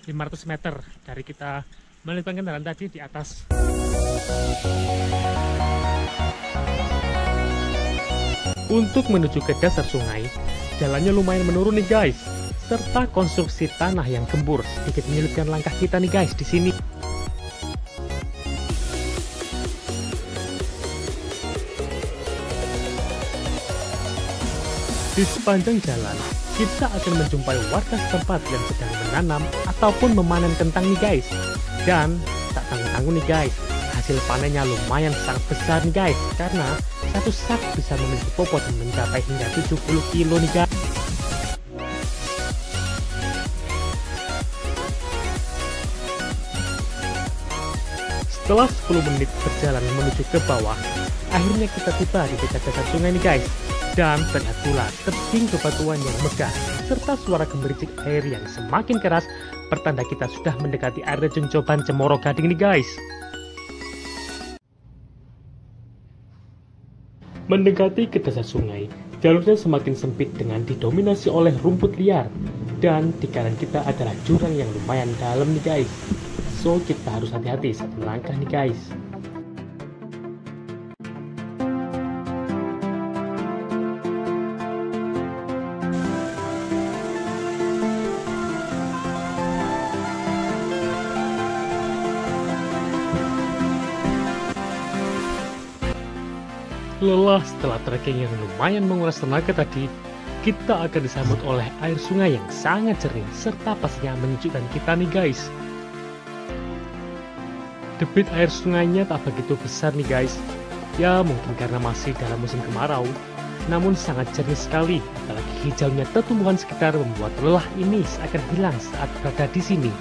500 meter dari kita melintang kendaraan tadi di atas. Untuk menuju ke dasar sungai, jalannya lumayan menurun nih guys, serta konstruksi tanah yang gembur sedikit menyulitkan langkah kita nih guys di sini. Di sepanjang jalan, kita akan menjumpai warga setempat yang sedang menanam ataupun memanen kentang nih guys. Dan tak tanggung-tanggung nih guys, hasil panennya lumayan sangat besar nih guys, karena satu sak bisa memiliki bobot mencapai hingga 70 kilo nih guys. Setelah 10 menit berjalan menuju ke bawah, akhirnya kita tiba di dekat dasar sungai nih guys. Dan terlihat pula tebing bebatuan yang megah, serta suara gemericik air yang semakin keras, pertanda kita sudah mendekati air terjun Coban Cemoro Gading nih guys. Mendekati ke dasar sungai, jalurnya semakin sempit dengan didominasi oleh rumput liar, dan di kanan kita adalah jurang yang lumayan dalam nih guys. So kita harus hati-hati saat melangkah nih guys. Lelah setelah trekking yang lumayan menguras tenaga tadi, kita akan disambut oleh air sungai yang sangat jernih serta pastinya menyejukkan kita nih guys. Debit air sungainya tak begitu besar nih guys, ya mungkin karena masih dalam musim kemarau, namun sangat jernih sekali, apalagi hijaunya tumbuhan sekitar membuat lelah ini seakan hilang saat berada di sini.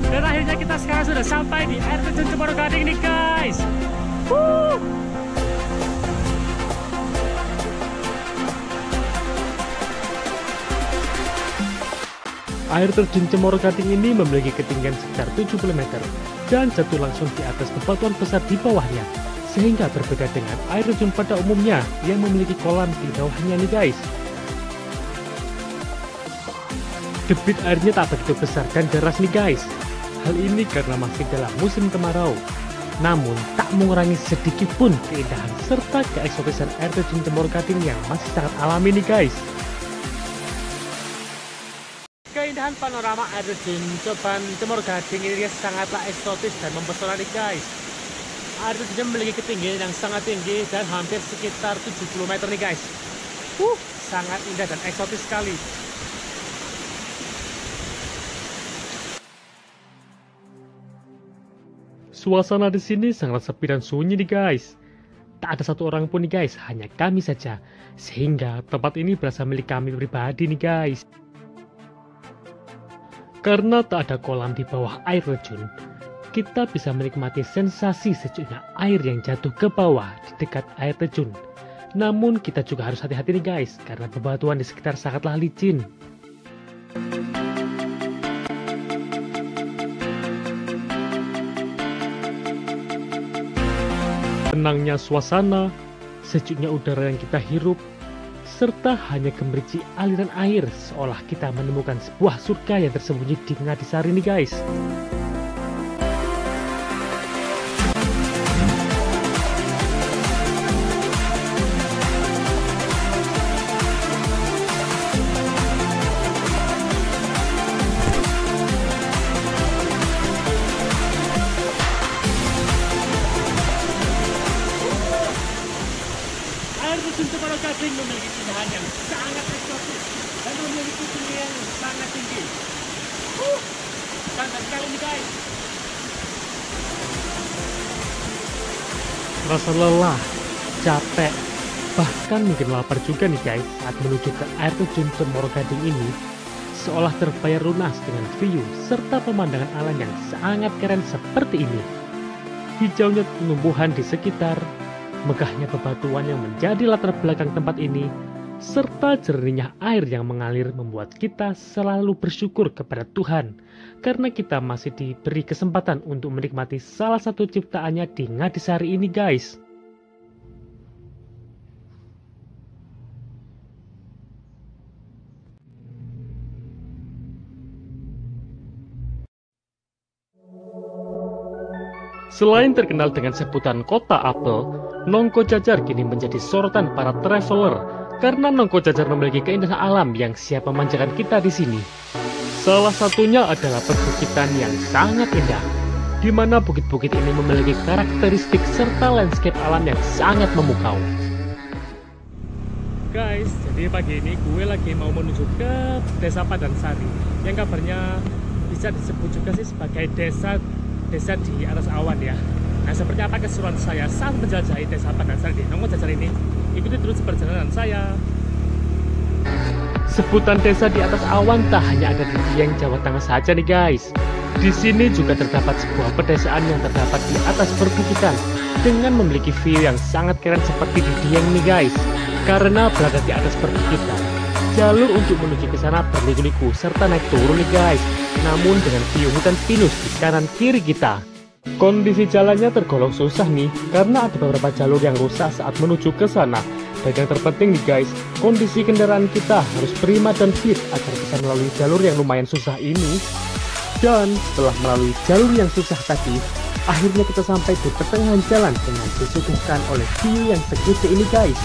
Dan akhirnya kita sekarang sudah sampai di air terjun Cemoro Gading nih guys. Air terjun Cemoro Gading ini memiliki ketinggian sekitar 70 meter dan jatuh langsung di atas bebatuan besar di bawahnya, sehingga berbeda dengan air terjun pada umumnya yang memiliki kolam di bawahnya nih guys. Debit airnya tak begitu besar dan deras nih guys. Hal ini karena masih dalam musim kemarau, namun tak mengurangi sedikit pun keindahan serta keeksotisan air terjun Cemoro Gading yang masih sangat alami nih guys. Keindahan panorama air terjun Coban Cemoro Gading ini sangatlah eksotis dan mempesona nih guys. Air terjunnya memiliki ketinggian yang sangat tinggi dan hampir sekitar 70 meter nih guys. Sangat indah dan eksotis sekali. Suasana di sini sangat sepi dan sunyi nih guys. Tak ada satu orang pun nih guys, hanya kami saja. Sehingga tempat ini berasa milik kami pribadi nih guys. Karena tak ada kolam di bawah air terjun, kita bisa menikmati sensasi sejuknya air yang jatuh ke bawah di dekat air terjun. Namun kita juga harus hati-hati nih guys, karena bebatuan di sekitar sangatlah licin. Tenangnya suasana, sejuknya udara yang kita hirup, serta hanya gemericik aliran air seolah kita menemukan sebuah surga yang tersembunyi di Ngadisari nih guys. Air terjun Cemoro Gading memiliki keindahan yang sangat eksotis dan memiliki ketinggian yang sangat tinggi. Sangat sekali nih guys. Rasa lelah, capek, bahkan mungkin lapar juga nih guys saat menuju ke air terjun Cemoro Gading ini, seolah terbayar lunas dengan view serta pemandangan alam yang sangat keren seperti ini. Hijaunya tumbuhan di sekitar, megahnya bebatuan yang menjadi latar belakang tempat ini, serta jernihnya air yang mengalir membuat kita selalu bersyukur kepada Tuhan karena kita masih diberi kesempatan untuk menikmati salah satu ciptaannya di Ngadisari ini guys. Selain terkenal dengan sebutan kota apel, Nongko Jajar kini menjadi sorotan para traveler karena Nongko Jajar memiliki keindahan alam yang siap memanjakan kita di sini. Salah satunya adalah perbukitan yang sangat indah. di mana bukit-bukit ini memiliki karakteristik serta landscape alam yang sangat memukau. Guys, jadi pagi ini gue lagi mau menuju ke Desa Pandansari yang kabarnya bisa disebut juga sih sebagai desa di atas awan ya. Nah, seperti apa keseruan saya saat menjelajahi Desa Pandansari di Nongko Jajar ini? Ikuti terus perjalanan saya. Sebutan desa di atas awan tak hanya ada di Dieng, Jawa Tengah saja nih guys. Di sini juga terdapat sebuah pedesaan yang terdapat di atas perbukitan dengan memiliki view yang sangat keren seperti di Dieng nih guys. Karena berada di atas perbukitan, jalur untuk menuju ke sana berliku-liku serta naik turun nih guys. Namun dengan view hutan pinus di kanan kiri kita. Kondisi jalannya tergolong susah nih karena ada beberapa jalur yang rusak saat menuju ke sana. Dan yang terpenting nih guys, kondisi kendaraan kita harus prima dan fit agar bisa melalui jalur yang lumayan susah ini. Dan setelah melalui jalur yang susah tadi, akhirnya kita sampai di pertengahan jalan dengan disuguhkan oleh view yang segede ini guys.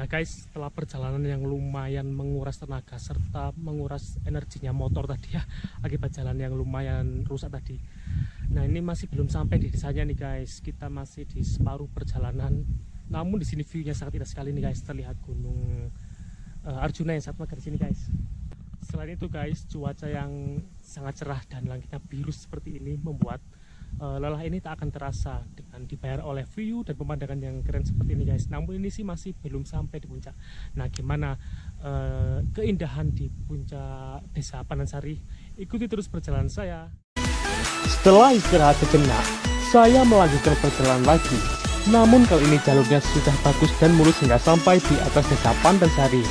Guys, setelah perjalanan yang lumayan menguras tenaga serta menguras energinya motor tadi ya, akibat jalan yang lumayan rusak tadi. Nah, ini masih belum sampai di desanya nih guys. Kita masih di separuh perjalanan. Namun di sini view-nya sangat indah sekali nih guys. Terlihat gunung Arjuna yang sangat megah di sini guys. Selain itu guys, cuaca yang sangat cerah dan langitnya biru seperti ini membuat lelah ini tak akan terasa dengan dibayar oleh view dan pemandangan yang keren seperti ini guys. Namun ini sih masih belum sampai di puncak. Nah, gimana keindahan di puncak Desa Pandansari? Ikuti terus perjalanan saya. Setelah istirahat sejenak, saya melanjutkan perjalanan lagi. Namun kali ini jalurnya sudah bagus dan mulus hingga sampai di atas Desa Pandansari.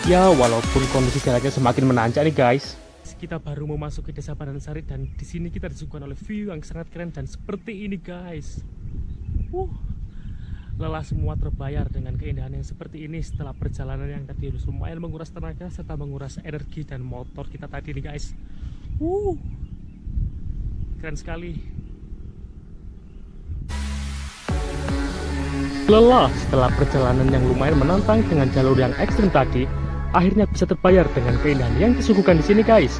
Ya, walaupun kondisi jalannya semakin menanjak nih guys. Kita baru memasuki Desa Pandansari dan di sini kita disuguhkan oleh view yang sangat keren dan seperti ini guys. Lelah semua terbayar dengan keindahan yang seperti ini setelah perjalanan yang tadi harus lumayan menguras tenaga serta menguras energi dan motor kita tadi nih guys. Keren sekali. Lelah setelah perjalanan yang lumayan menantang dengan jalur yang ekstrim tadi, akhirnya bisa terbayar dengan keindahan yang disuguhkan di sini guys.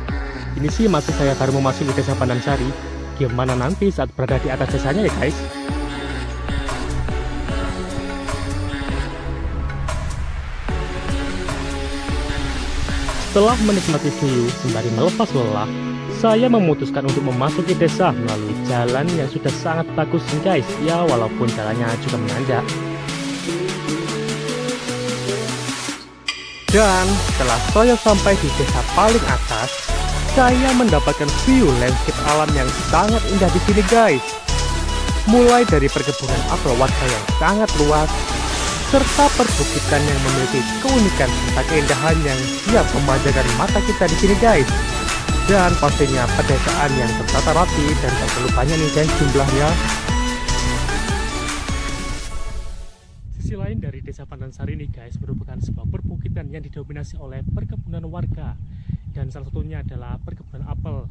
Ini sih masih saya baru memasuki Desa Pandansari. Gimana nanti saat berada di atas desanya ya guys? Setelah menikmati view sembari melepas lelah, saya memutuskan untuk memasuki desa melalui jalan yang sudah sangat bagus nih guys. Ya, walaupun jalannya juga menanjak. Dan setelah saya sampai di desa paling atas, saya mendapatkan view landscape alam yang sangat indah di sini guys. Mulai dari perkebunan apel warga yang sangat luas, serta perbukitan yang memiliki keunikan serta keindahan yang siap memanjakan mata kita di sini guys. Dan pastinya pedesaan yang tertata rapi dan tak perlu banyak nih guys jumlahnya. Sisi lain dari Desa Pandansari ini guys merupakan sebuah perbukitan yang didominasi oleh perkebunan warga dan salah satunya adalah perkebunan apel,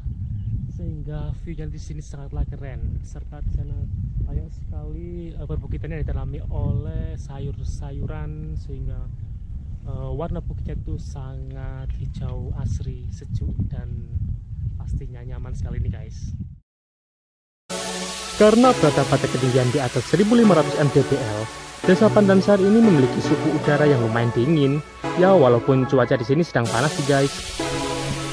sehingga view-nya di sini sangatlah keren. Serta di sana banyak sekali perbukitan yang ditanami oleh sayur-sayuran sehingga warna bukitnya itu sangat hijau asri, sejuk dan pastinya nyaman sekali nih guys. Karena berada pada ketinggian di atas 1500 mdpl, Desa Pandansari ini memiliki suhu udara yang lumayan dingin. Ya, walaupun cuaca di sini sedang panas nih guys.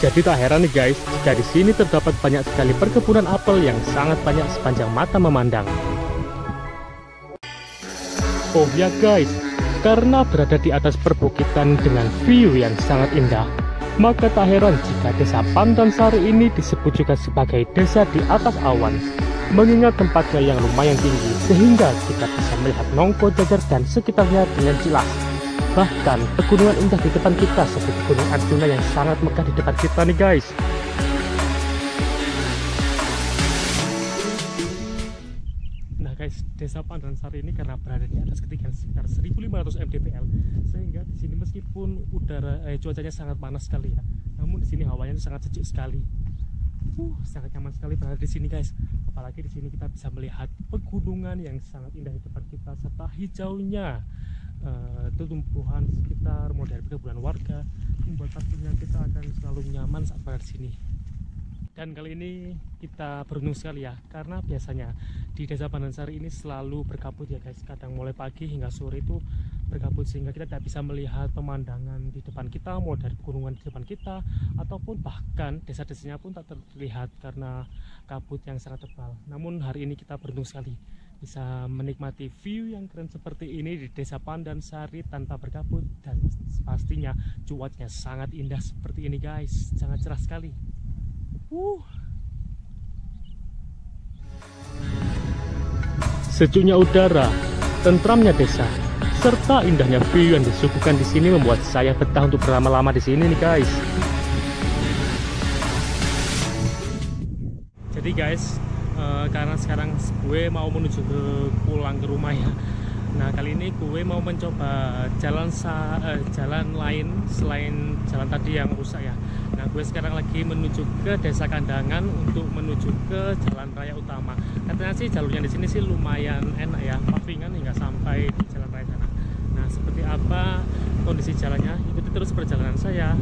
Jadi tak heran nih guys, jika di sini terdapat banyak sekali perkebunan apel yang sangat banyak sepanjang mata memandang. Oh ya guys, karena berada di atas perbukitan dengan view yang sangat indah, maka tak heran jika Desa Pandansari ini disebut juga sebagai desa di atas awan. Mengingat tempatnya yang lumayan tinggi, sehingga kita bisa melihat Nongko Jajar dan sekitarnya dengan jelas. Bahkan pegunungan indah di depan kita seperti Gunung Arjuna yang sangat megah di depan kita nih guys. Nah guys, Desa Pandansari ini karena berada di atas ketinggian sekitar 1500 mdpl, sehingga di sini meskipun cuacanya sangat panas sekali ya, namun di sini hawanya sangat sejuk sekali. Sangat nyaman sekali berada di sini guys. Apalagi di sini kita bisa melihat pegunungan yang sangat indah di depan kita serta hijaunya tumbuhan sekitar, model perkebunan warga, membuat pastinya kita akan selalu nyaman saat berada di sini. Dan kali ini kita beruntung sekali ya, karena biasanya di Desa Pandansari ini selalu berkabut ya guys. Kadang mulai pagi hingga sore itu berkabut, sehingga kita tidak bisa melihat pemandangan di depan kita, mau dari pegunungan di depan kita, ataupun bahkan desa-desanya pun tak terlihat karena kabut yang sangat tebal. Namun hari ini kita beruntung sekali bisa menikmati view yang keren seperti ini di Desa Pandansari tanpa berkabut, dan pastinya cuacanya sangat indah seperti ini guys, sangat cerah sekali. Sejuknya udara, tentramnya desa, serta indahnya view yang disuguhkan di sini membuat saya betah untuk berlama-lama di sini nih guys. Jadi guys, karena sekarang gue mau menuju pulang ke rumah ya. Nah kali ini gue mau mencoba jalan lain selain jalan tadi yang rusak ya. Nah gue sekarang lagi menuju ke Desa Kandangan untuk menuju ke jalan raya utama. Katanya sih jalurnya di sini sih lumayan enak ya, pavingan hingga sampai di jalan raya sana. Nah seperti apa kondisi jalannya, ikuti terus perjalanan saya.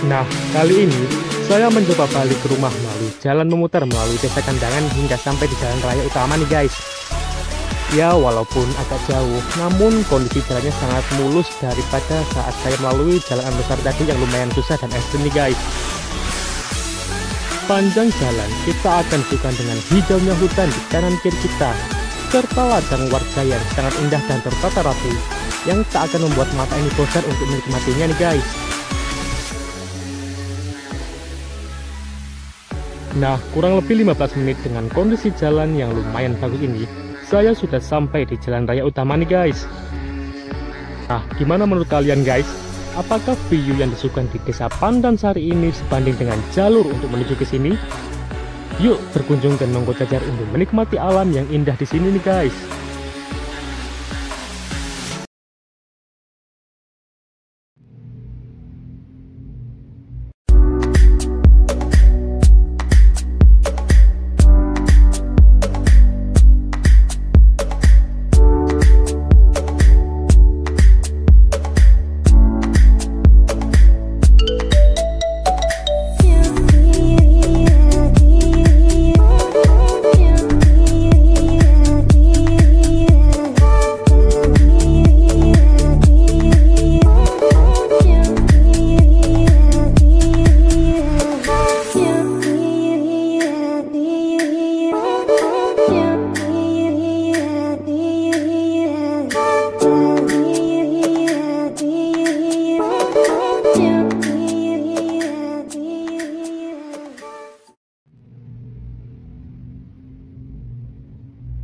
Nah, kali ini saya mencoba balik ke rumah melalui jalan memutar melalui Desa Kandangan hingga sampai di jalan raya utama nih guys. Ya, walaupun agak jauh, namun kondisi jalannya sangat mulus daripada saat saya melalui jalan besar tadi yang lumayan susah dan ekstrim nih guys. Panjang jalan, kita akan disuguhkan dengan hijaunya hutan di kanan kiri kita, serta ladang warga yang sangat indah dan tertata rapi, yang tak akan membuat mata ini bosan untuk menikmatinya nih guys. Nah, kurang lebih 15 menit dengan kondisi jalan yang lumayan bagus ini, saya sudah sampai di jalan raya utama nih guys. Nah, gimana menurut kalian guys? Apakah view yang disuguhkan di Desa Pandansari ini sebanding dengan jalur untuk menuju ke sini? Yuk berkunjung ke Nongkocacar untuk menikmati alam yang indah di sini nih guys.